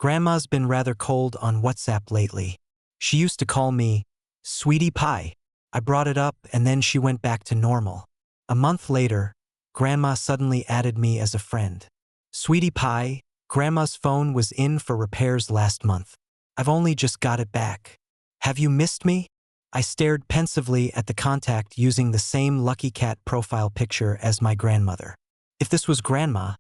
Grandma's been rather cold on WhatsApp lately. She used to call me Sweetie Pie. I brought it up and then she went back to normal. A month later, Grandma suddenly added me as a friend. Sweetie Pie, Grandma's phone was in for repairs last month. I've only just got it back. Have you missed me? I stared pensively at the contact using the same Lucky Cat profile picture as my grandmother. If this was Grandma,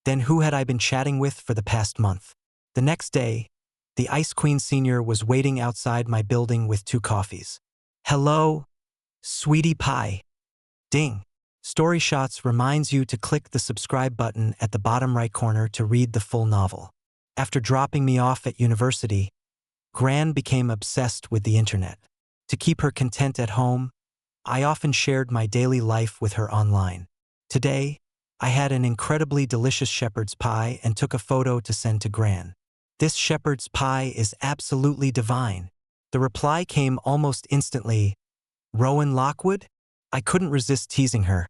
then who had I been chatting with for the past month? The next day, the Ice Queen Senior was waiting outside my building with 2 coffees. Hello, Sweetie Pie. Ding. Story Shots reminds you to click the subscribe button at the bottom right corner to read the full novel. After dropping me off at university, Gran became obsessed with the internet. To keep her content at home, I often shared my daily life with her online. Today, I had an incredibly delicious shepherd's pie and took a photo to send to Gran. This shepherd's pie is absolutely divine. The reply came almost instantly. Rowan Lockwood? I couldn't resist teasing her.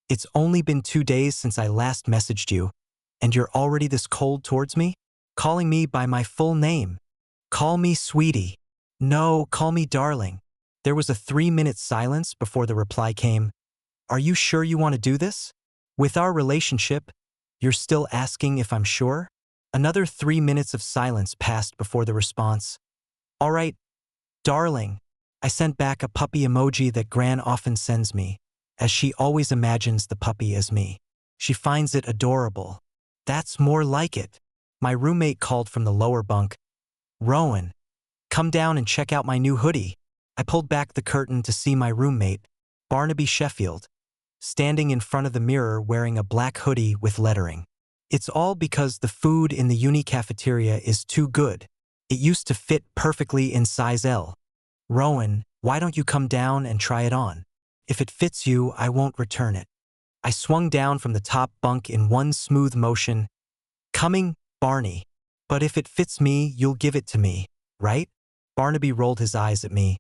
It's only been 2 days since I last messaged you, and you're already this cold towards me? Calling me by my full name. Call me sweetie. No, call me darling. There was a 3-minute silence before the reply came. Are you sure you want to do this? With our relationship, you're still asking if I'm sure? Another 3 minutes of silence passed before the response. All right, darling. I sent back a puppy emoji that Gran often sends me, as she always imagines the puppy as me. She finds it adorable. That's more like it. My roommate called from the lower bunk. Rowan, come down and check out my new hoodie. I pulled back the curtain to see my roommate, Barnaby Sheffield, standing in front of the mirror wearing a black hoodie with lettering. It's all because the food in the uni cafeteria is too good. It used to fit perfectly in size L. Rowan, why don't you come down and try it on? If it fits you, I won't return it. I swung down from the top bunk in one smooth motion. Coming, Barney. But if it fits me, you'll give it to me, right? Barnaby rolled his eyes at me.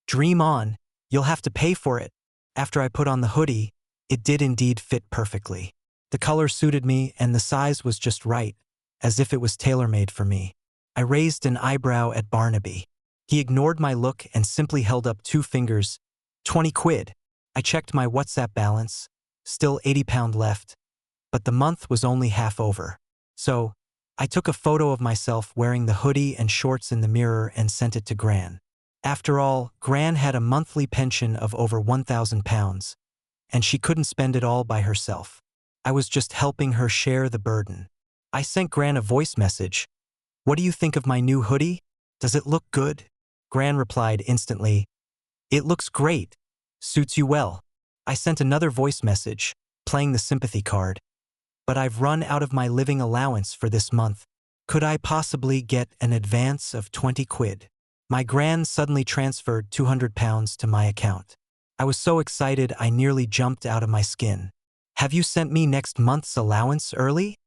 Dream on, you'll have to pay for it. After I put on the hoodie, it did indeed fit perfectly. The color suited me and the size was just right, as if it was tailor-made for me. I raised an eyebrow at Barnaby. He ignored my look and simply held up 2 fingers. 20 quid. I checked my WhatsApp balance, still £80 left, but the month was only half over. So, I took a photo of myself wearing the hoodie and shorts in the mirror and sent it to Gran. After all, Gran had a monthly pension of over £1,000, and she couldn't spend it all by herself. I was just helping her share the burden. I sent Gran a voice message. What do you think of my new hoodie? Does it look good? Gran replied instantly. It looks great. Suits you well. I sent another voice message, playing the sympathy card. But I've run out of my living allowance for this month. Could I possibly get an advance of 20 quid? My Gran suddenly transferred £200 to my account. I was so excited I nearly jumped out of my skin. Have you sent me next month's allowance early?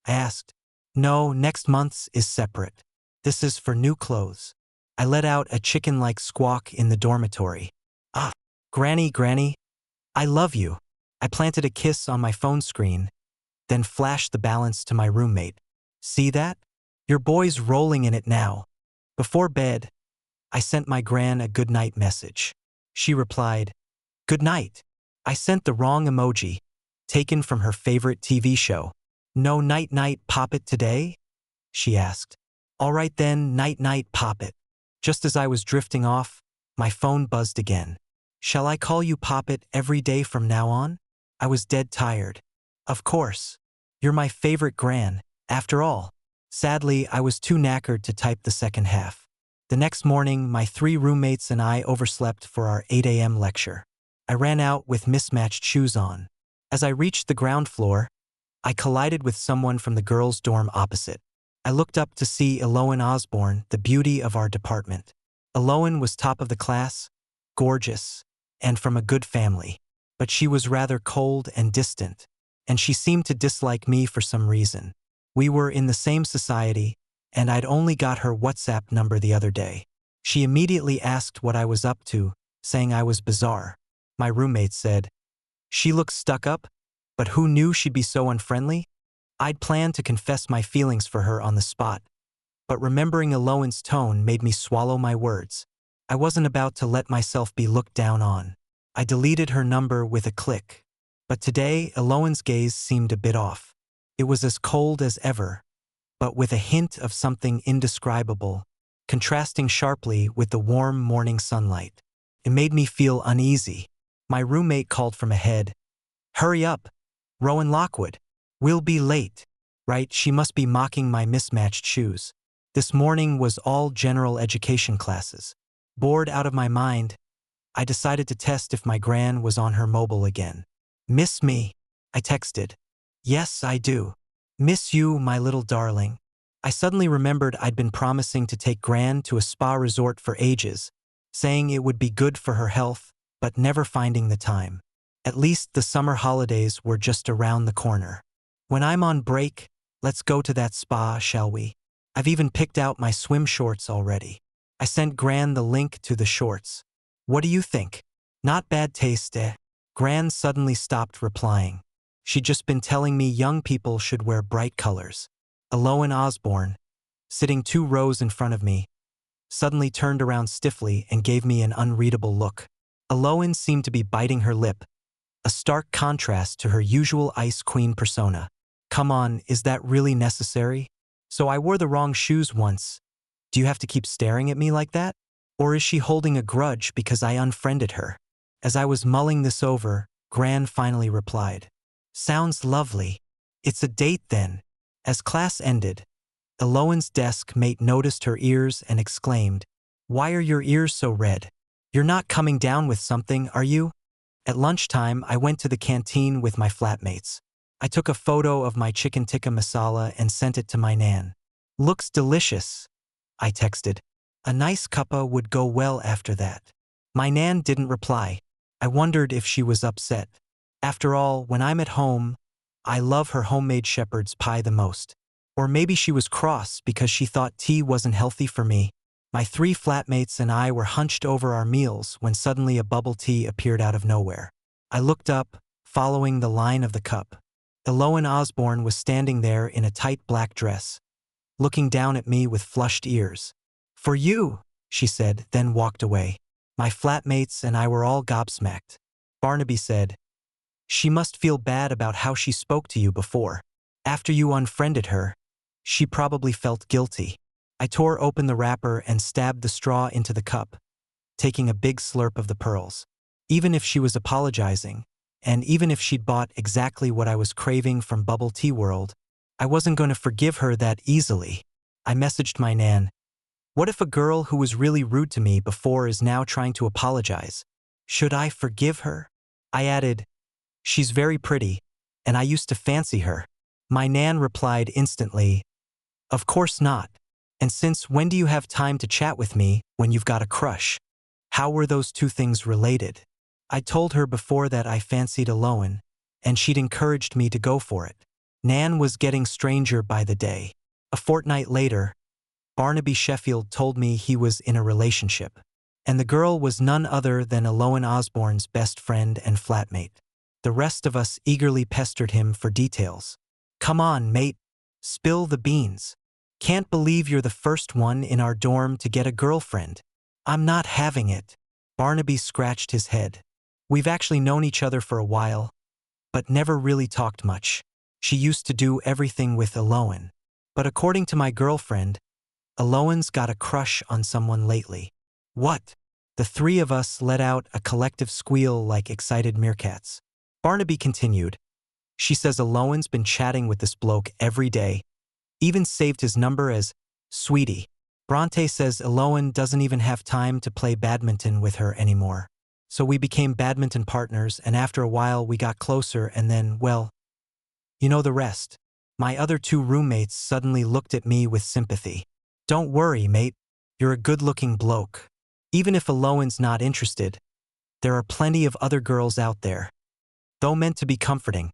I asked. No, next month's is separate. This is for new clothes. I let out a chicken-like squawk in the dormitory. Ah, Granny, I love you. I planted a kiss on my phone screen, then flashed the balance to my roommate. See that? Your boy's rolling in it now. Before bed, I sent my Gran a goodnight message. She replied, Good night. I sent the wrong emoji, taken from her favorite TV show. No night-night Poppet today? She asked. All right then, night-night Poppet. Just as I was drifting off, my phone buzzed again. Shall I call you Poppet every day from now on? I was dead tired. Of course. You're my favorite Gran, after all. Sadly, I was too knackered to type the second half. The next morning, my 3 roommates and I overslept for our 8 a.m. lecture. I ran out with mismatched shoes on. As I reached the ground floor, I collided with someone from the girls' dorm opposite. I looked up to see Eloan Osborne, the beauty of our department. Eloan was top of the class, gorgeous, and from a good family. But she was rather cold and distant, and she seemed to dislike me for some reason. We were in the same society, and I'd only got her WhatsApp number the other day. She immediately asked what I was up to, saying I was bizarre. My roommate said, She looks stuck up, but who knew she'd be so unfriendly? I'd planned to confess my feelings for her on the spot, but remembering Alohan's tone made me swallow my words. I wasn't about to let myself be looked down on. I deleted her number with a click. But today, Alohan's gaze seemed a bit off. It was as cold as ever, but with a hint of something indescribable, contrasting sharply with the warm morning sunlight. It made me feel uneasy. My roommate called from ahead. "Hurry up, Rowan Lockwood. We'll be late." Right, she must be mocking my mismatched shoes. This morning was all general education classes. Bored out of my mind, I decided to test if my gran was on her mobile again. "Miss me?" I texted. "Yes, I do. Miss you, my little darling." I suddenly remembered I'd been promising to take Gran to a spa resort for ages, saying it would be good for her health, but never finding the time. At least the summer holidays were just around the corner. "When I'm on break, let's go to that spa, shall we? I've even picked out my swim shorts already." I sent Gran the link to the shorts. "What do you think? Not bad taste, eh?" Gran suddenly stopped replying. She'd just been telling me young people should wear bright colors. Alohan Osborne, sitting 2 rows in front of me, suddenly turned around stiffly and gave me an unreadable look. Alohan seemed to be biting her lip, a stark contrast to her usual Ice Queen persona. Come on, is that really necessary? So I wore the wrong shoes once. Do you have to keep staring at me like that? Or is she holding a grudge because I unfriended her? As I was mulling this over, Gran finally replied. "Sounds lovely. It's a date then." As class ended, Alohan's desk mate noticed her ears and exclaimed, "Why are your ears so red? You're not coming down with something, are you?" At lunchtime, I went to the canteen with my flatmates. I took a photo of my chicken tikka masala and sent it to my nan. "Looks delicious," I texted. "A nice cuppa would go well after that." My nan didn't reply. I wondered if she was upset. After all, when I'm at home, I love her homemade shepherd's pie the most. Or maybe she was cross because she thought tea wasn't healthy for me. My 3 flatmates and I were hunched over our meals when suddenly a bubble tea appeared out of nowhere. I looked up, following the line of the cup. Alohan Osborne was standing there in a tight black dress, looking down at me with flushed ears. "For you," she said, then walked away. My flatmates and I were all gobsmacked. Barnaby said, "She must feel bad about how she spoke to you before. After you unfriended her, she probably felt guilty." I tore open the wrapper and stabbed the straw into the cup, taking a big slurp of the pearls. Even if she was apologizing, and even if she'd bought exactly what I was craving from Bubble Tea World, I wasn't going to forgive her that easily. I messaged my nan. What if a girl who was really rude to me before is now trying to apologize? Should I forgive her? I added, "She's very pretty, and I used to fancy her." My nan replied instantly, "Of course not. And since when do you have time to chat with me when you've got a crush?" How were those 2 things related? I told her before that I fancied Alohan, and she'd encouraged me to go for it. Nan was getting stranger by the day. A fortnight later, Barnaby Sheffield told me he was in a relationship, and the girl was none other than Alohan Osborne's best friend and flatmate. The rest of us eagerly pestered him for details. "Come on, mate. Spill the beans. Can't believe you're the first one in our dorm to get a girlfriend." "I'm not having it." Barnaby scratched his head. "We've actually known each other for a while, but never really talked much. She used to do everything with Alohan. But according to my girlfriend, Alohan's got a crush on someone lately." "What?" The 3 of us let out a collective squeal like excited meerkats. Barnaby continued, "She says Alohan's been chatting with this bloke every day, even saved his number as Sweetie. Bronte says Alohan doesn't even have time to play badminton with her anymore. So we became badminton partners, and after a while we got closer, and then, well, you know the rest." My other 2 roommates suddenly looked at me with sympathy. "Don't worry, mate. You're a good-looking bloke. Even if Alohan's not interested, there are plenty of other girls out there." Though meant to be comforting,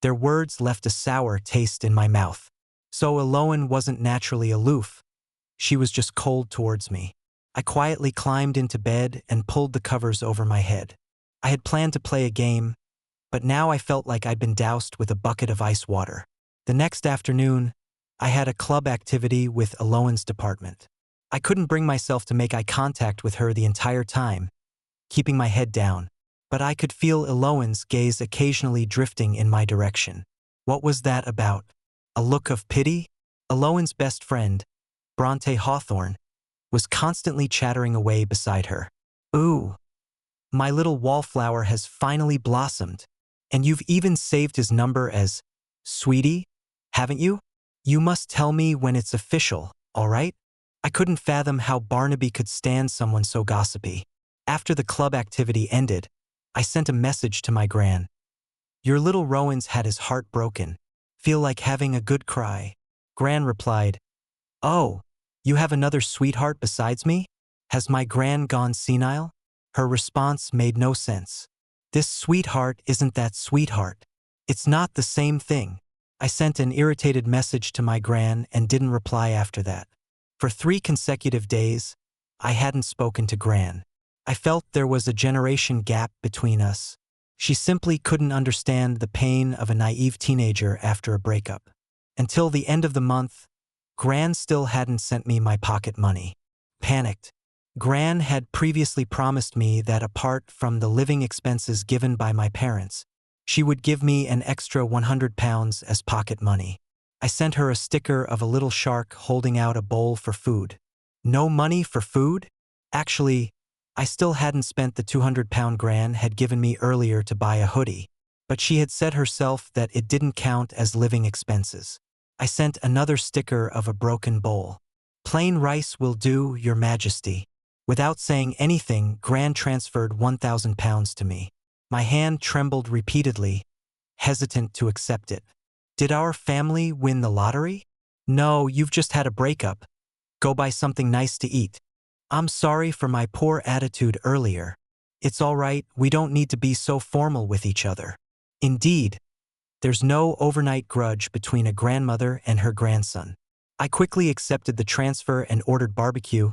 their words left a sour taste in my mouth. So Alohan wasn't naturally aloof. She was just cold towards me. I quietly climbed into bed and pulled the covers over my head. I had planned to play a game, but now I felt like I'd been doused with a bucket of ice water. The next afternoon, I had a club activity with Alohan's department. I couldn't bring myself to make eye contact with her the entire time, keeping my head down, but I could feel Alohan's gaze occasionally drifting in my direction. What was that about? A look of pity? Alohan's best friend, Bronte Hawthorne, was constantly chattering away beside her. Ooh, my little wallflower has finally blossomed, and you've even saved his number as Sweetie, haven't you? You must tell me when it's official, all right? I couldn't fathom how Barnaby could stand someone so gossipy. After the club activity ended, I sent a message to my gran. Your little Rowan's had his heart broken. Feel like having a good cry. Gran replied, Oh, you have another sweetheart besides me? Has my gran gone senile? Her response made no sense. This sweetheart isn't that sweetheart. It's not the same thing. I sent an irritated message to my gran and didn't reply after that. For 3 consecutive days, I hadn't spoken to Gran. I felt there was a generation gap between us. She simply couldn't understand the pain of a naive teenager after a breakup. Until the end of the month, Gran still hadn't sent me my pocket money. Panicked. Gran had previously promised me that apart from the living expenses given by my parents, she would give me an extra £100 as pocket money. I sent her a sticker of a little shark holding out a bowl for food. No money for food? Actually, I still hadn't spent the £200 Gran had given me earlier to buy a hoodie, but she had said herself that it didn't count as living expenses. I sent another sticker of a broken bowl. Plain rice will do, Your Majesty. Without saying anything, Gran transferred £1,000 to me. My hand trembled repeatedly, hesitant to accept it. Did our family win the lottery? No, you've just had a breakup. Go buy something nice to eat. I'm sorry for my poor attitude earlier. It's all right, we don't need to be so formal with each other. Indeed, there's no overnight grudge between a grandmother and her grandson. I quickly accepted the transfer and ordered barbecue,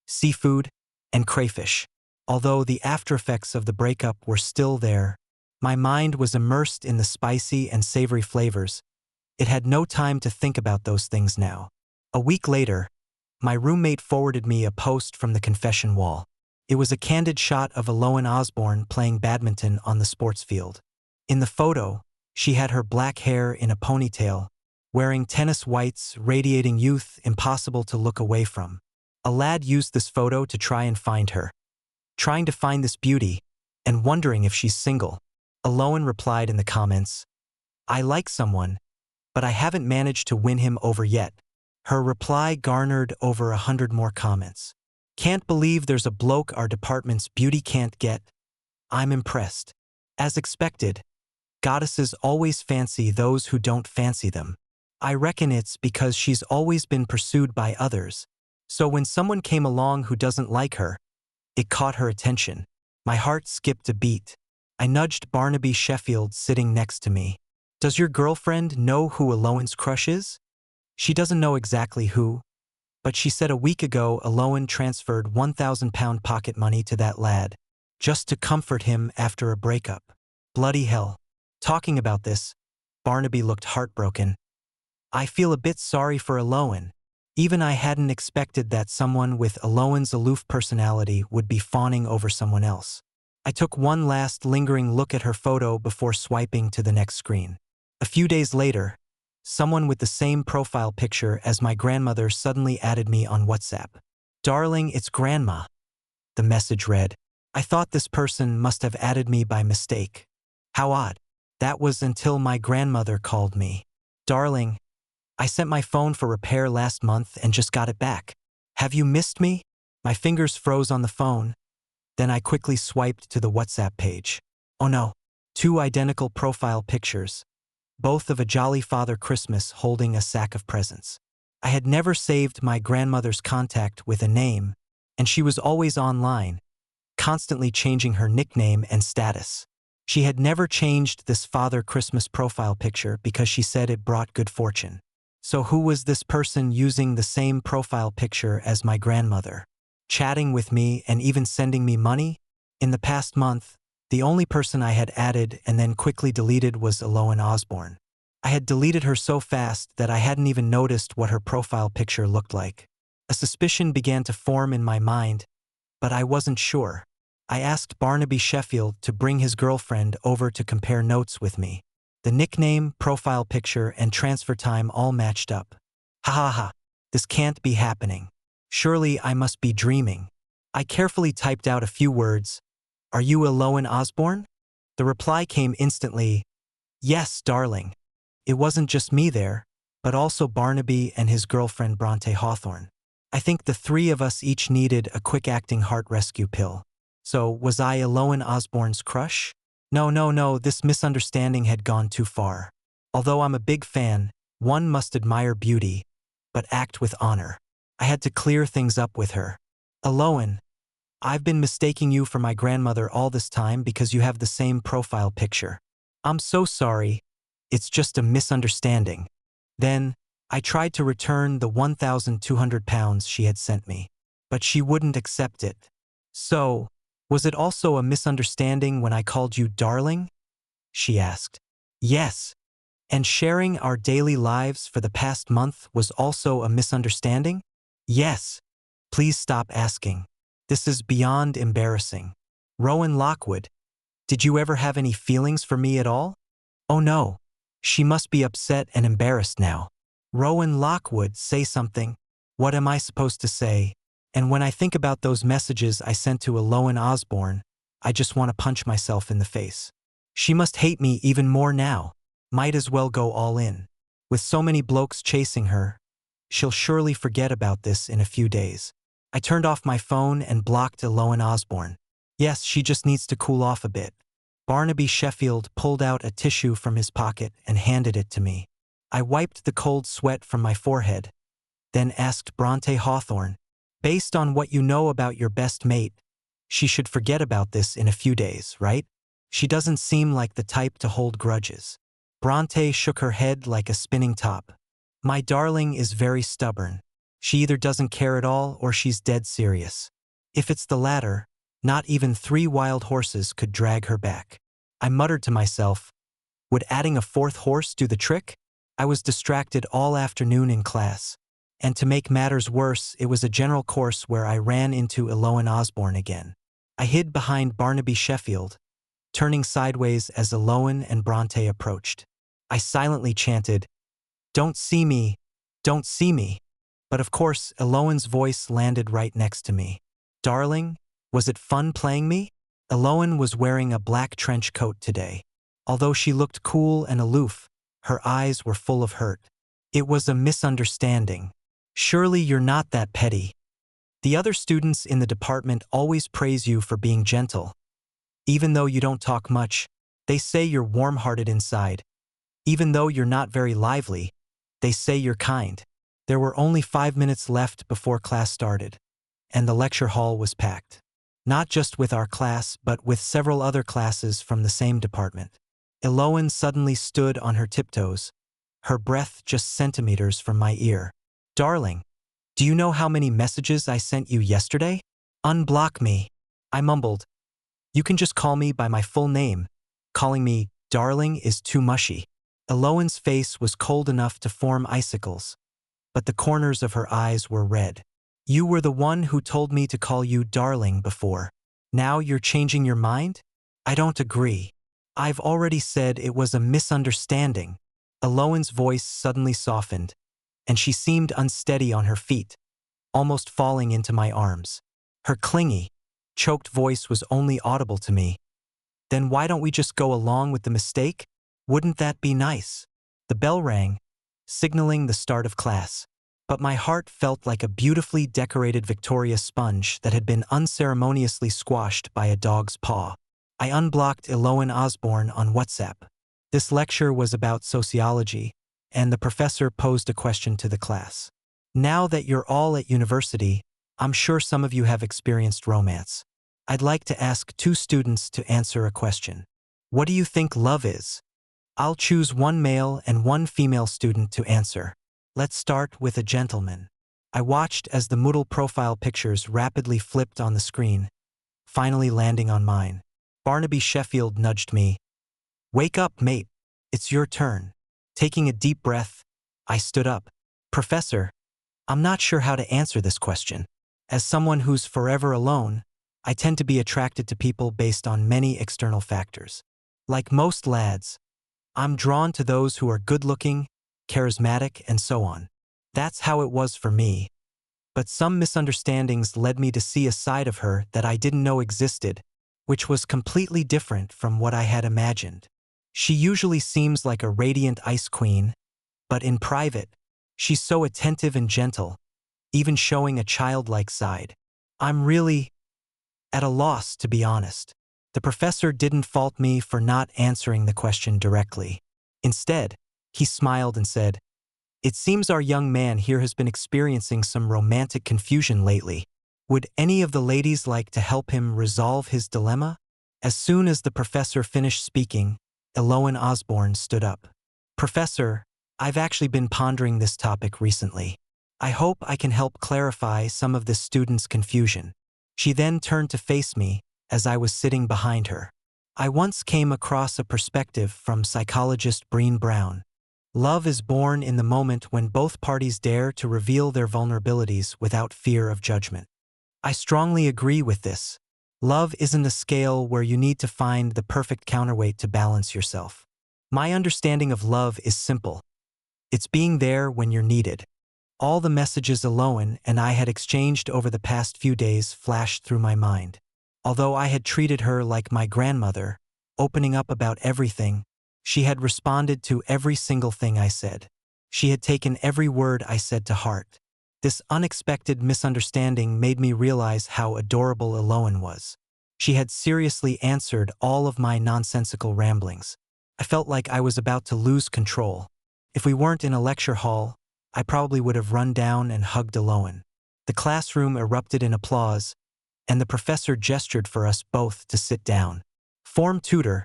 seafood, and crayfish. Although the aftereffects of the breakup were still there, my mind was immersed in the spicy and savory flavors. It had no time to think about those things now. A week later, my roommate forwarded me a post from the confession wall. It was a candid shot of Alohan Osborne playing badminton on the sports field. In the photo, she had her black hair in a ponytail, wearing tennis whites, radiating youth impossible to look away from. A lad used this photo to try and find her. Trying to find this beauty, and wondering if she's single. Alohan replied in the comments, I like someone, but I haven't managed to win him over yet. Her reply garnered over 100 more comments. Can't believe there's a bloke our department's beauty can't get. I'm impressed. As expected, goddesses always fancy those who don't fancy them. I reckon it's because she's always been pursued by others. So when someone came along who doesn't like her, it caught her attention. My heart skipped a beat. I nudged Barnaby Sheffield sitting next to me. Does your girlfriend know who Alohan's crush is? She doesn't know exactly who, but she said a week ago Alohan transferred £1,000 pocket money to that lad, just to comfort him after a breakup. Bloody hell. Talking about this, Barnaby looked heartbroken. I feel a bit sorry for Alohan. Even I hadn't expected that someone with Alohan's aloof personality would be fawning over someone else. I took one last lingering look at her photo before swiping to the next screen. A few days later, someone with the same profile picture as my grandmother suddenly added me on WhatsApp. Darling, it's Grandma. The message read. I thought this person must have added me by mistake. How odd. That was until my grandmother called me. Darling, I sent my phone for repair last month and just got it back. Have you missed me? My fingers froze on the phone. Then I quickly swiped to the WhatsApp page. Oh no, 2 identical profile pictures, both of a jolly Father Christmas holding a sack of presents. I had never saved my grandmother's contact with a name, and she was always online, constantly changing her nickname and status. She had never changed this Father Christmas profile picture because she said it brought good fortune. So who was this person using the same profile picture as my grandmother? Chatting with me and even sending me money? In the past month, the only person I had added and then quickly deleted was Alohan Osborne. I had deleted her so fast that I hadn't even noticed what her profile picture looked like. A suspicion began to form in my mind, but I wasn't sure. I asked Barnaby Sheffield to bring his girlfriend over to compare notes with me. The nickname, profile picture, and transfer time all matched up. Ha ha ha, this can't be happening. Surely I must be dreaming. I carefully typed out a few words. Are you Eloan Osborne? The reply came instantly. Yes, darling. It wasn't just me there, but also Barnaby and his girlfriend Bronte Hawthorne. I think the three of us each needed a quick-acting heart rescue pill. So, was I Eloan Osborne's crush? No, this misunderstanding had gone too far. Although I'm a big fan, one must admire beauty, but act with honor. I had to clear things up with her. Eloan, I've been mistaking you for my grandmother all this time because you have the same profile picture. I'm so sorry. It's just a misunderstanding. Then, I tried to return the 1,200 pounds she had sent me, but she wouldn't accept it. So, was it also a misunderstanding when I called you darling? She asked. Yes. And sharing our daily lives for the past month was also a misunderstanding? Yes. Please stop asking. This is beyond embarrassing. Rowan Lockwood, did you ever have any feelings for me at all? Oh no. She must be upset and embarrassed now. Rowan Lockwood, say something. What am I supposed to say? And when I think about those messages I sent to Eloan Osborne, I just want to punch myself in the face. She must hate me even more now. Might as well go all in. With so many blokes chasing her, she'll surely forget about this in a few days. I turned off my phone and blocked Eloan Osborne. Yes, she just needs to cool off a bit. Barnaby Sheffield pulled out a tissue from his pocket and handed it to me. I wiped the cold sweat from my forehead, then asked Bronte Hawthorne, based on what you know about your best mate, she should forget about this in a few days, right? She doesn't seem like the type to hold grudges. Bronte shook her head like a spinning top. My darling is very stubborn. She either doesn't care at all or she's dead serious. If it's the latter, not even 3 wild horses could drag her back. I muttered to myself, would adding a 4th horse do the trick? I was distracted all afternoon in class. And to make matters worse, it was a general course where I ran into Eloan Osborne again. I hid behind Barnaby Sheffield, turning sideways as Eloan and Bronte approached. I silently chanted, "Don't see me, don't see me." But of course, Eloan's voice landed right next to me. Darling, was it fun playing me? Eloan was wearing a black trench coat today. Although she looked cool and aloof, her eyes were full of hurt. It was a misunderstanding. Surely you're not that petty. The other students in the department always praise you for being gentle. Even though you don't talk much, they say you're warm-hearted inside. Even though you're not very lively, they say you're kind. There were only 5 minutes left before class started, and the lecture hall was packed. Not just with our class, but with several other classes from the same department. Eloan suddenly stood on her tiptoes, her breath just centimeters from my ear. Darling, do you know how many messages I sent you yesterday? Unblock me. I mumbled. You can just call me by my full name. Calling me darling is too mushy. Eloan's face was cold enough to form icicles, but the corners of her eyes were red. You were the one who told me to call you darling before. Now you're changing your mind? I don't agree. I've already said it was a misunderstanding. Eloan's voice suddenly softened, and she seemed unsteady on her feet, almost falling into my arms. Her clingy, choked voice was only audible to me. Then why don't we just go along with the mistake? Wouldn't that be nice? The bell rang, signaling the start of class. But my heart felt like a beautifully decorated Victoria sponge that had been unceremoniously squashed by a dog's paw. I unblocked Eloan Osborne on WhatsApp. This lecture was about sociology, and the professor posed a question to the class. Now that you're all at university, I'm sure some of you have experienced romance. I'd like to ask 2 students to answer a question. What do you think love is? I'll choose 1 male and 1 female student to answer. Let's start with a gentleman. I watched as the Moodle profile pictures rapidly flipped on the screen, finally landing on mine. Barnaby Sheffield nudged me. Wake up, mate. It's your turn. Taking a deep breath, I stood up. Professor, I'm not sure how to answer this question. As someone who's forever alone, I tend to be attracted to people based on many external factors. Like most lads, I'm drawn to those who are good-looking, charismatic, and so on. That's how it was for me. But some misunderstandings led me to see a side of her that I didn't know existed, which was completely different from what I had imagined. She usually seems like a radiant ice queen, but in private, she's so attentive and gentle, even showing a childlike side. I'm really at a loss, to be honest. The professor didn't fault me for not answering the question directly. Instead, he smiled and said, "It seems our young man here has been experiencing some romantic confusion lately. Would any of the ladies like to help him resolve his dilemma?" As soon as the professor finished speaking, Eloan Osborne stood up. "Professor, I've actually been pondering this topic recently. I hope I can help clarify some of this student's confusion." She then turned to face me as I was sitting behind her. I once came across a perspective from psychologist Brené Brown. Love is born in the moment when both parties dare to reveal their vulnerabilities without fear of judgment. I strongly agree with this. Love isn't a scale where you need to find the perfect counterweight to balance yourself. My understanding of love is simple. It's being there when you're needed. All the messages Eloan and I had exchanged over the past few days flashed through my mind. Although I had treated her like my grandmother, opening up about everything, she had responded to every single thing I said. She had taken every word I said to heart. This unexpected misunderstanding made me realize how adorable Eloan was. She had seriously answered all of my nonsensical ramblings. I felt like I was about to lose control. If we weren't in a lecture hall, I probably would have run down and hugged Eloan. The classroom erupted in applause, and the professor gestured for us both to sit down. "Form tutor,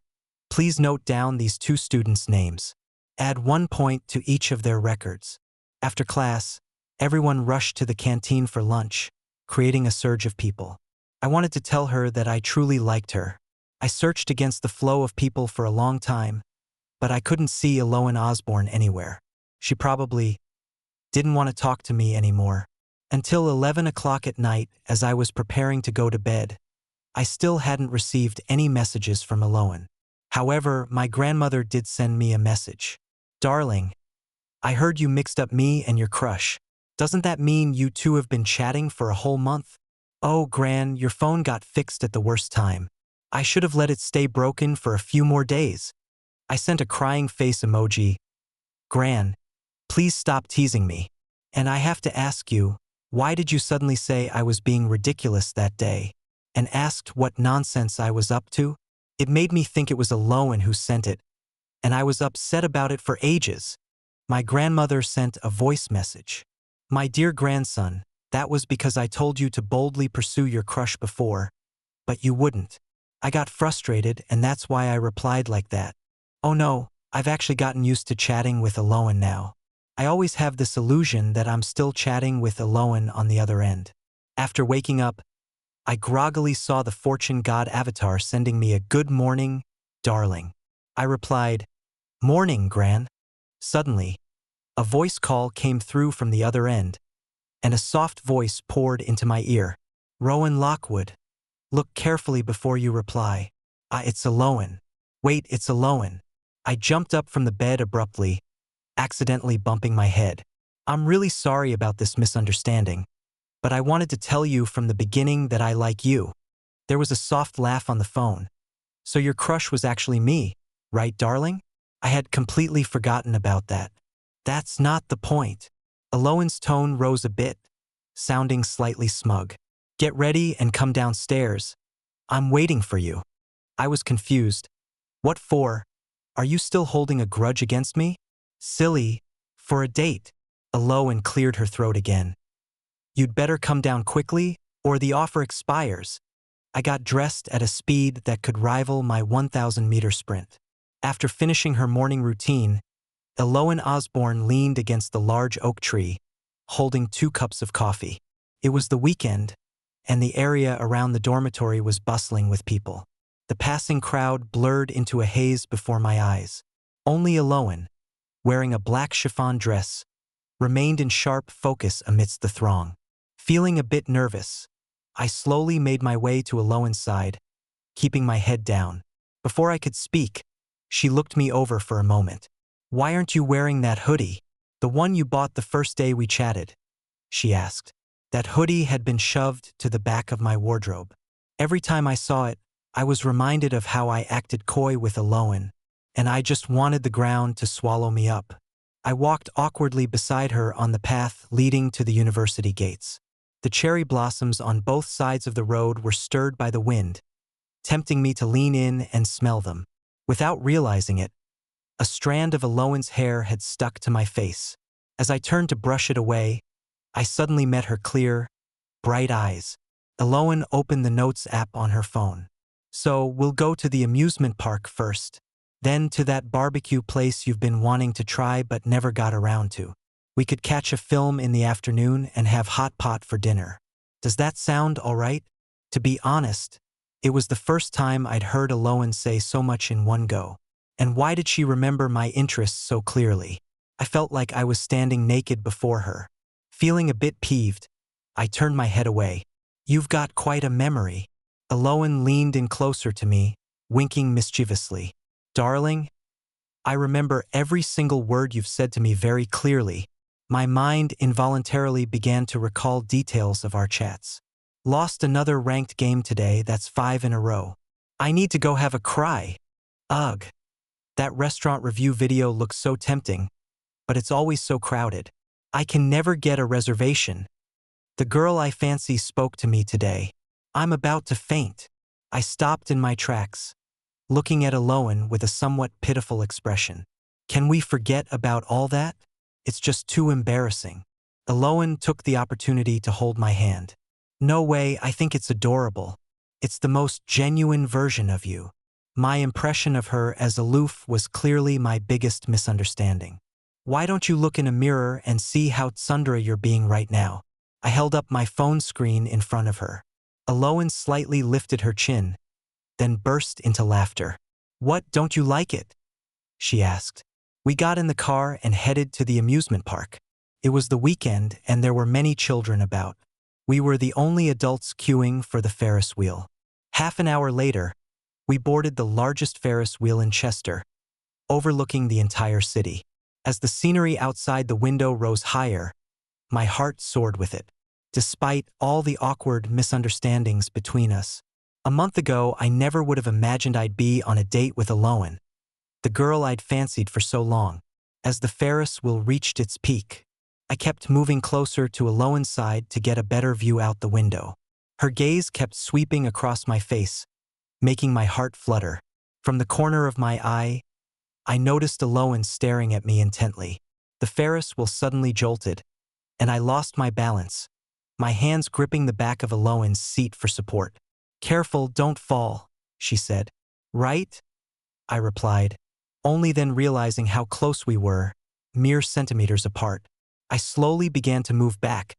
please note down these two students' names. Add 1 point to each of their records." After class, everyone rushed to the canteen for lunch, creating a surge of people. I wanted to tell her that I truly liked her. I searched against the flow of people for a long time, but I couldn't see Eloan Osborne anywhere. She probably didn't want to talk to me anymore. Until 11 o'clock at night, as I was preparing to go to bed, I still hadn't received any messages from Eloan. However, my grandmother did send me a message. "Darling, I heard you mixed up me and your crush. Doesn't that mean you two have been chatting for a whole month? Oh, Gran, your phone got fixed at the worst time. I should have let it stay broken for a few more days." I sent a crying face emoji. "Gran, please stop teasing me. And I have to ask you, why did you suddenly say I was being ridiculous that day, and asked what nonsense I was up to?" It made me think it was Eloan who sent it, and I was upset about it for ages. My grandmother sent a voice message. "My dear grandson, that was because I told you to boldly pursue your crush before, but you wouldn't. I got frustrated, and that's why I replied like that. Oh no, I've actually gotten used to chatting with Eloan now. I always have this illusion that I'm still chatting with Eloan on the other end." After waking up, I groggily saw the fortune god avatar sending me a "Good morning, darling." I replied, "Morning, Gran." Suddenly, a voice call came through from the other end, and a soft voice poured into my ear. "Rowan Lockwood, look carefully before you reply. It's Eloan." "Wait, it's Eloan." I jumped up from the bed abruptly, accidentally bumping my head. "I'm really sorry about this misunderstanding, but I wanted to tell you from the beginning that I like you." There was a soft laugh on the phone. "So your crush was actually me, right, darling?" I had completely forgotten about that. "That's not the point." Eloan's tone rose a bit, sounding slightly smug. "Get ready and come downstairs. I'm waiting for you." I was confused. "What for? Are you still holding a grudge against me?" "Silly. For a date." Eloan cleared her throat again. "You'd better come down quickly, or the offer expires." I got dressed at a speed that could rival my 1,000-meter sprint. After finishing her morning routine, Eloan Osborne leaned against the large oak tree, holding 2 cups of coffee. It was the weekend, and the area around the dormitory was bustling with people. The passing crowd blurred into a haze before my eyes. Only Eloan, wearing a black chiffon dress, remained in sharp focus amidst the throng. Feeling a bit nervous, I slowly made my way to Aloan's side, keeping my head down. Before I could speak, she looked me over for a moment. "Why aren't you wearing that hoodie? The one you bought the first day we chatted?" she asked. That hoodie had been shoved to the back of my wardrobe. Every time I saw it, I was reminded of how I acted coy with Aloan, and I just wanted the ground to swallow me up. I walked awkwardly beside her on the path leading to the university gates. The cherry blossoms on both sides of the road were stirred by the wind, tempting me to lean in and smell them. Without realizing it, a strand of Aloan's hair had stuck to my face. As I turned to brush it away, I suddenly met her clear, bright eyes. Aloan opened the Notes app on her phone. "So we'll go to the amusement park first, then to that barbecue place you've been wanting to try but never got around to. We could catch a film in the afternoon and have hot pot for dinner. Does that sound all right?" To be honest, it was the first time I'd heard Aloan say so much in one go. And why did she remember my interests so clearly? I felt like I was standing naked before her. Feeling a bit peeved, I turned my head away. "You've got quite a memory." Aloan leaned in closer to me, winking mischievously. "Darling, I remember every single word you've said to me very clearly." My mind involuntarily began to recall details of our chats. "Lost another ranked game today, that's 5 in a row. I need to go have a cry. Ugh. That restaurant review video looks so tempting, but it's always so crowded. I can never get a reservation. The girl I fancy spoke to me today. I'm about to faint." I stopped in my tracks, looking at Aloan with a somewhat pitiful expression. "Can we forget about all that? It's just too embarrassing." Aloan took the opportunity to hold my hand. "No way, I think it's adorable. It's the most genuine version of you." My impression of her as aloof was clearly my biggest misunderstanding. "Why don't you look in a mirror and see how tsundere you're being right now?" I held up my phone screen in front of her. Aloan slightly lifted her chin, then burst into laughter. "What, don't you like it?" she asked. We got in the car and headed to the amusement park. It was the weekend and there were many children about. We were the only adults queuing for the Ferris wheel. Half an hour later, we boarded the largest Ferris wheel in Chester, overlooking the entire city. As the scenery outside the window rose higher, my heart soared with it. Despite all the awkward misunderstandings between us, a month ago I never would have imagined I'd be on a date with Aloan, the girl I'd fancied for so long. As the Ferris wheel reached its peak, I kept moving closer to Aloan's side to get a better view out the window. Her gaze kept sweeping across my face, making my heart flutter. From the corner of my eye, I noticed Aloan staring at me intently. The Ferris wheel suddenly jolted, and I lost my balance, my hands gripping the back of Aloan's seat for support. "Careful, don't fall," she said. "Right?" I replied, only then realizing how close we were, mere centimeters apart. I slowly began to move back,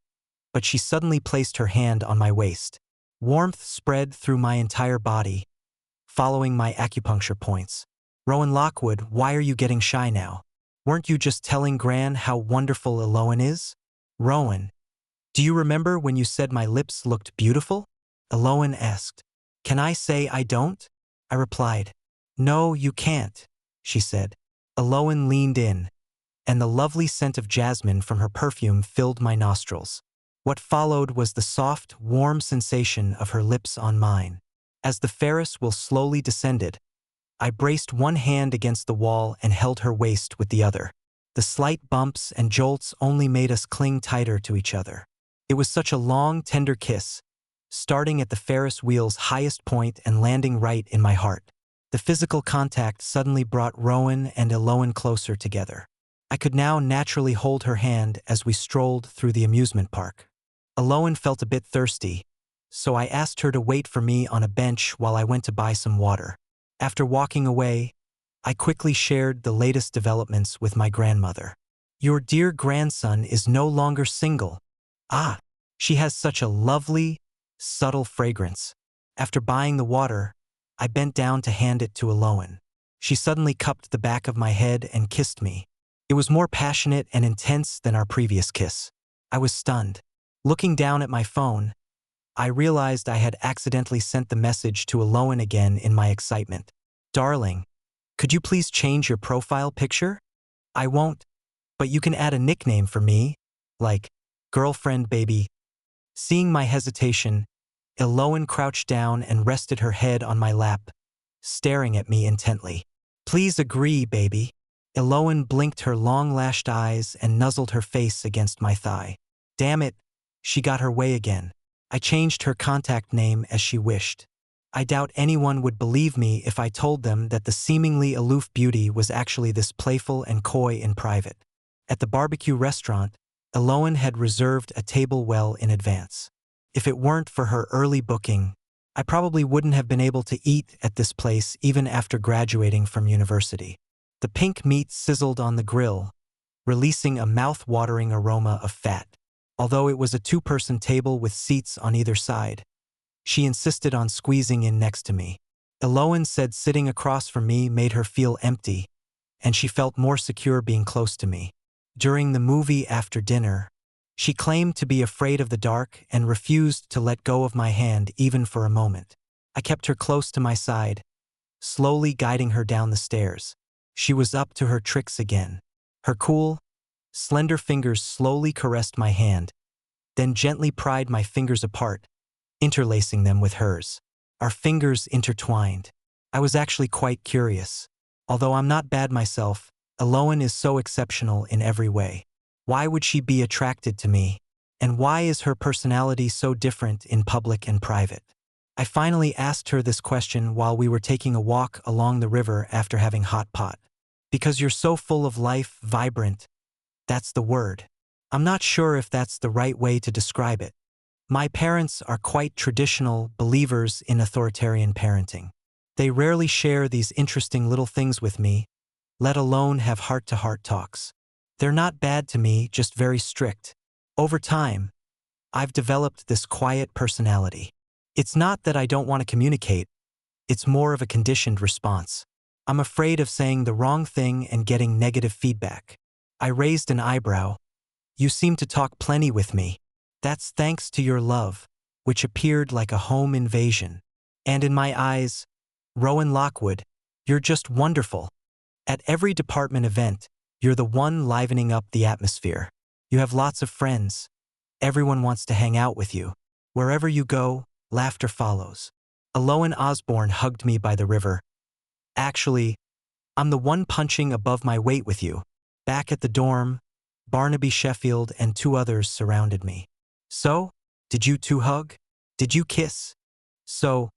but she suddenly placed her hand on my waist. Warmth spread through my entire body, following my acupuncture points. "Rowan Lockwood, why are you getting shy now? Weren't you just telling Gran how wonderful Aloan is?" "Rowan, do you remember when you said my lips looked beautiful?" Aloan asked. "Can I say I don't?" I replied. "No, you can't," she said. Aloan leaned in, and the lovely scent of jasmine from her perfume filled my nostrils. What followed was the soft, warm sensation of her lips on mine. As the Ferris wheel slowly descended, I braced one hand against the wall and held her waist with the other. The slight bumps and jolts only made us cling tighter to each other. It was such a long, tender kiss, starting at the Ferris wheel's highest point and landing right in my heart. The physical contact suddenly brought Rowan and Aloan closer together. I could now naturally hold her hand as we strolled through the amusement park. Aloan felt a bit thirsty, so I asked her to wait for me on a bench while I went to buy some water. After walking away, I quickly shared the latest developments with my grandmother. "Your dear grandson is no longer single. Ah, she has such a lovely, subtle fragrance." After buying the water, I bent down to hand it to Aloan. She suddenly cupped the back of my head and kissed me, It was more passionate and intense than our previous kiss. I was stunned. Looking down at my phone, I realized I had accidentally sent the message to Eloan again in my excitement. Darling, could you please change your profile picture? I won't, but you can add a nickname for me, like girlfriend baby. Seeing my hesitation, Eloan crouched down and rested her head on my lap, staring at me intently. Please agree, baby. Eloan blinked her long-lashed eyes and nuzzled her face against my thigh. Damn it, she got her way again. I changed her contact name as she wished. I doubt anyone would believe me if I told them that the seemingly aloof beauty was actually this playful and coy in private. At the barbecue restaurant, Eloan had reserved a table well in advance. If it weren't for her early booking, I probably wouldn't have been able to eat at this place even after graduating from university. The pink meat sizzled on the grill, releasing a mouth-watering aroma of fat. Although it was a two-person table with seats on either side, she insisted on squeezing in next to me. Eloan said sitting across from me made her feel empty, and she felt more secure being close to me. During the movie after dinner, she claimed to be afraid of the dark and refused to let go of my hand even for a moment. I kept her close to my side, slowly guiding her down the stairs. She was up to her tricks again. Her cool, slender fingers slowly caressed my hand, then gently pried my fingers apart, interlacing them with hers. Our fingers intertwined. I was actually quite curious. Although I'm not bad myself, Eloan is so exceptional in every way. Why would she be attracted to me? And why is her personality so different in public and private? I finally asked her this question while we were taking a walk along the river after having hot pot. Because you're so full of life, vibrant. That's the word. I'm not sure if that's the right way to describe it. My parents are quite traditional believers in authoritarian parenting. They rarely share these interesting little things with me, let alone have heart-to-heart talks. They're not bad to me, just very strict. Over time, I've developed this quiet personality. It's not that I don't want to communicate, it's more of a conditioned response. I'm afraid of saying the wrong thing and getting negative feedback. I raised an eyebrow. You seem to talk plenty with me. That's thanks to your love, which appeared like a home invasion. And in my eyes, Rowan Lockwood, you're just wonderful. At every department event, you're the one livening up the atmosphere. You have lots of friends. Everyone wants to hang out with you. Wherever you go, laughter follows. Eloan Osborne hugged me by the river. Actually, I'm the one punching above my weight with you. Back at the dorm, Barnaby Sheffield and two others surrounded me. So, did you two hug? Did you kiss? So,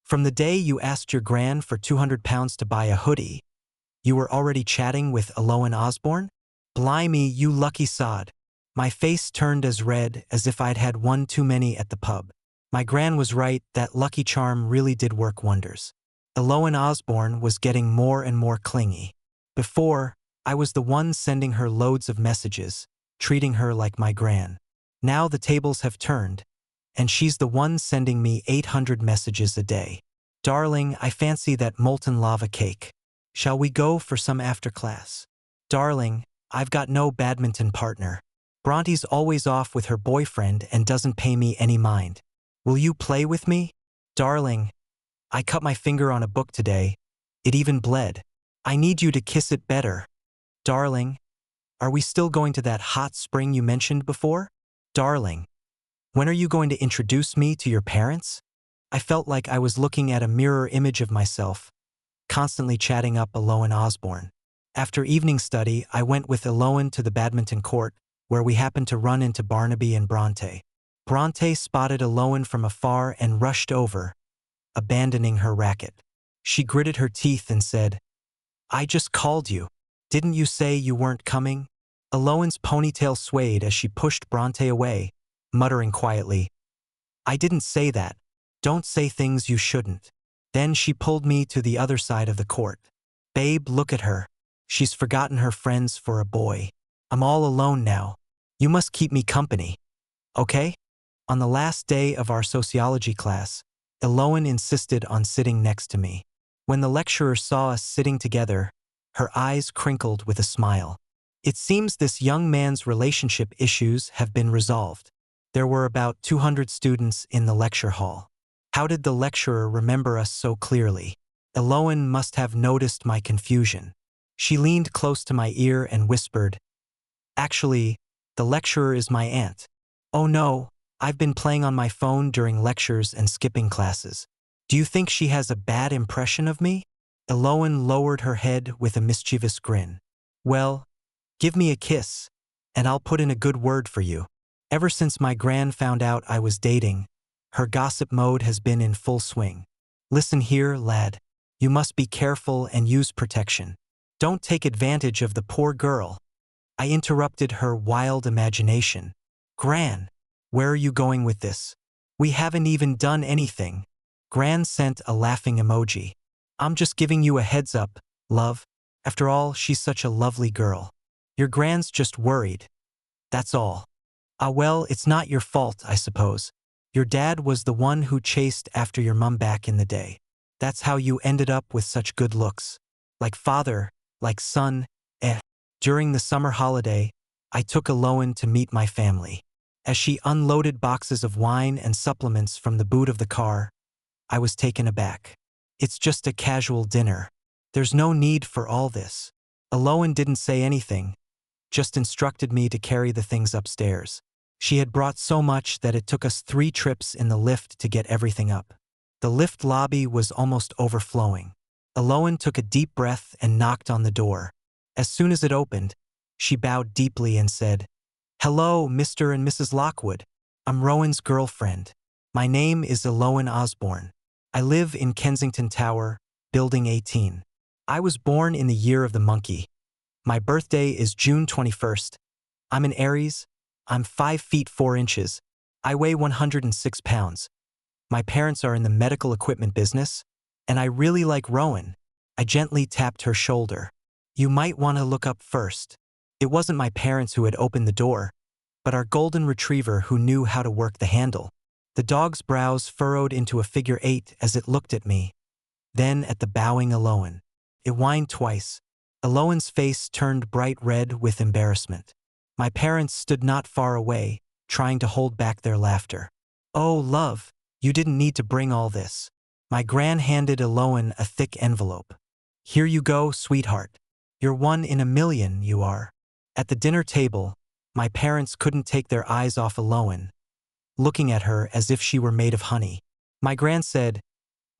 from the day you asked your gran for 200 pounds to buy a hoodie, you were already chatting with Eloan Osborne? Blimey, you lucky sod. My face turned as red as if I'd had one too many at the pub. My gran was right, that lucky charm really did work wonders. Eloan Osborne was getting more and more clingy. Before, I was the one sending her loads of messages, treating her like my gran. Now the tables have turned, and she's the one sending me 800 messages a day. Darling, I fancy that molten lava cake. Shall we go for some after class? Darling, I've got no badminton partner. Bronte's always off with her boyfriend and doesn't pay me any mind. Will you play with me? Darling, I cut my finger on a book today. It even bled. I need you to kiss it better. Darling, are we still going to that hot spring you mentioned before? Darling, when are you going to introduce me to your parents? I felt like I was looking at a mirror image of myself, constantly chatting up Eloan Osborne. After evening study, I went with Eloan to the badminton court, where we happened to run into Barnaby and Bronte. Bronte spotted Eloan from afar and rushed over, abandoning her racket. She gritted her teeth and said, I just called you. Didn't you say you weren't coming? Eloan's ponytail swayed as she pushed Bronte away, muttering quietly, I didn't say that. Don't say things you shouldn't. Then she pulled me to the other side of the court. Babe, look at her. She's forgotten her friends for a boy. I'm all alone now. You must keep me company. Okay? On the last day of our sociology class, Eloan insisted on sitting next to me. When the lecturer saw us sitting together, her eyes crinkled with a smile. It seems this young man's relationship issues have been resolved. There were about 200 students in the lecture hall. How did the lecturer remember us so clearly? Eloan must have noticed my confusion. She leaned close to my ear and whispered, "Actually, the lecturer is my aunt." "Oh no, I've been playing on my phone during lectures and skipping classes. Do you think she has a bad impression of me?" Eloan lowered her head with a mischievous grin. "Well, give me a kiss, and I'll put in a good word for you. Ever since my gran found out I was dating, her gossip mode has been in full swing. Listen here, lad. You must be careful and use protection. Don't take advantage of the poor girl." I interrupted her wild imagination. "Gran, where are you going with this? We haven't even done anything." Gran sent a laughing emoji. "I'm just giving you a heads up, love. After all, she's such a lovely girl. Your gran's just worried. That's all." "Ah well, it's not your fault, I suppose. Your dad was the one who chased after your mum back in the day. That's how you ended up with such good looks. Like father, like son, eh." During the summer holiday, I took Eloan to meet my family. As she unloaded boxes of wine and supplements from the boot of the car, I was taken aback. "It's just a casual dinner. There's no need for all this." Eloan didn't say anything, just instructed me to carry the things upstairs. She had brought so much that it took us 3 trips in the lift to get everything up. The lift lobby was almost overflowing. Eloan took a deep breath and knocked on the door. As soon as it opened, she bowed deeply and said, "Hello, Mr. and Mrs. Lockwood. I'm Rowan's girlfriend. My name is Eloan Osborne. I live in Kensington Tower, Building 18. I was born in the year of the monkey. My birthday is June 21st. I'm an Aries. I'm 5 feet 4 inches. I weigh 106 pounds. My parents are in the medical equipment business, and I really like Rowan." I gently tapped her shoulder. "You might want to look up first." It wasn't my parents who had opened the door, but our golden retriever who knew how to work the handle. The dog's brows furrowed into a figure 8 as it looked at me, then at the bowing Eloan. It whined twice. Eloan's face turned bright red with embarrassment. My parents stood not far away, trying to hold back their laughter. "Oh, love, you didn't need to bring all this." My gran handed Eloan a thick envelope. "Here you go, sweetheart. You're 1 in a million, you are." At the dinner table, my parents couldn't take their eyes off Eloan, looking at her as if she were made of honey. My gran said,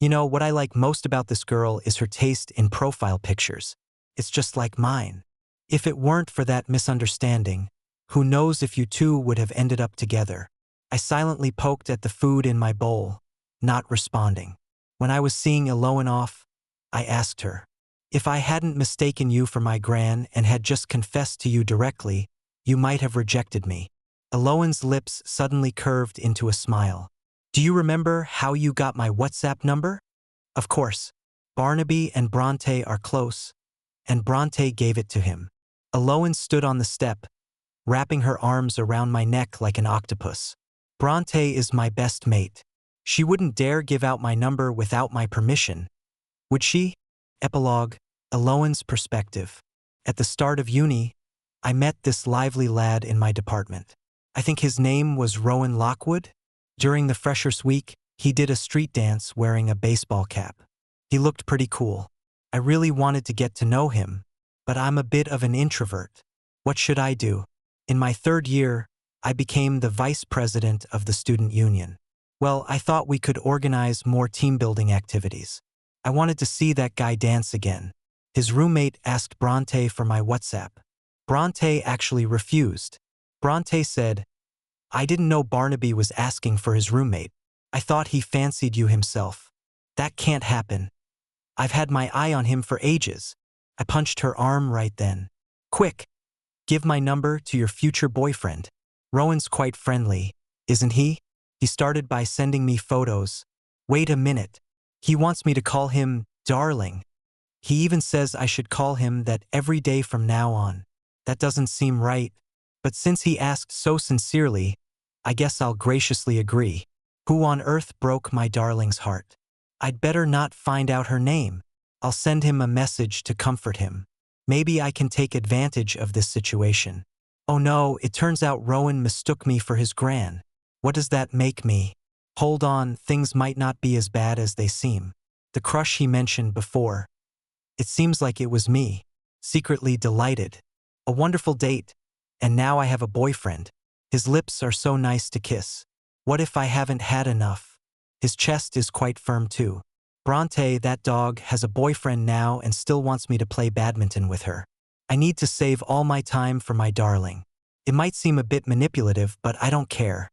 "You know, what I like most about this girl is her taste in profile pictures. It's just like mine. If it weren't for that misunderstanding, who knows if you two would have ended up together." I silently poked at the food in my bowl, not responding. When I was seeing Eloan off, I asked her, "If I hadn't mistaken you for my gran and had just confessed to you directly, you might have rejected me." Eloan's lips suddenly curved into a smile. "Do you remember how you got my WhatsApp number?" "Of course. Barnaby and Bronte are close, and Bronte gave it to him." Eloan stood on the step, wrapping her arms around my neck like an octopus. "Bronte is my best mate. She wouldn't dare give out my number without my permission, would she?" Epilogue, Eloan's perspective. At the start of uni, I met this lively lad in my department. I think his name was Rowan Lockwood. During the Freshers' Week, he did a street dance wearing a baseball cap. He looked pretty cool. I really wanted to get to know him, but I'm a bit of an introvert. What should I do? In my 3rd year, I became the vice president of the student union. Well, I thought we could organize more team-building activities. I wanted to see that guy dance again. His roommate asked Bronte for my WhatsApp. Bronte actually refused. Bronte said, "I didn't know Barnaby was asking for his roommate. I thought he fancied you himself. That can't happen. I've had my eye on him for ages." I punched her arm right then. "Quick, give my number to your future boyfriend. Rowan's quite friendly, isn't he? He started by sending me photos. Wait a minute. He wants me to call him darling. He even says I should call him that every day from now on. That doesn't seem right, but since he asked so sincerely, I guess I'll graciously agree. Who on earth broke my darling's heart? I'd better not find out her name. I'll send him a message to comfort him. Maybe I can take advantage of this situation. Oh no, it turns out Rowan mistook me for his gran. What does that make me? Hold on, things might not be as bad as they seem. The crush he mentioned before. It seems like it was me. Secretly delighted. A wonderful date. And now I have a boyfriend. His lips are so nice to kiss. What if I haven't had enough? His chest is quite firm too. Bronte, that dog, has a boyfriend now and still wants me to play badminton with her. I need to save all my time for my darling. It might seem a bit manipulative, but I don't care.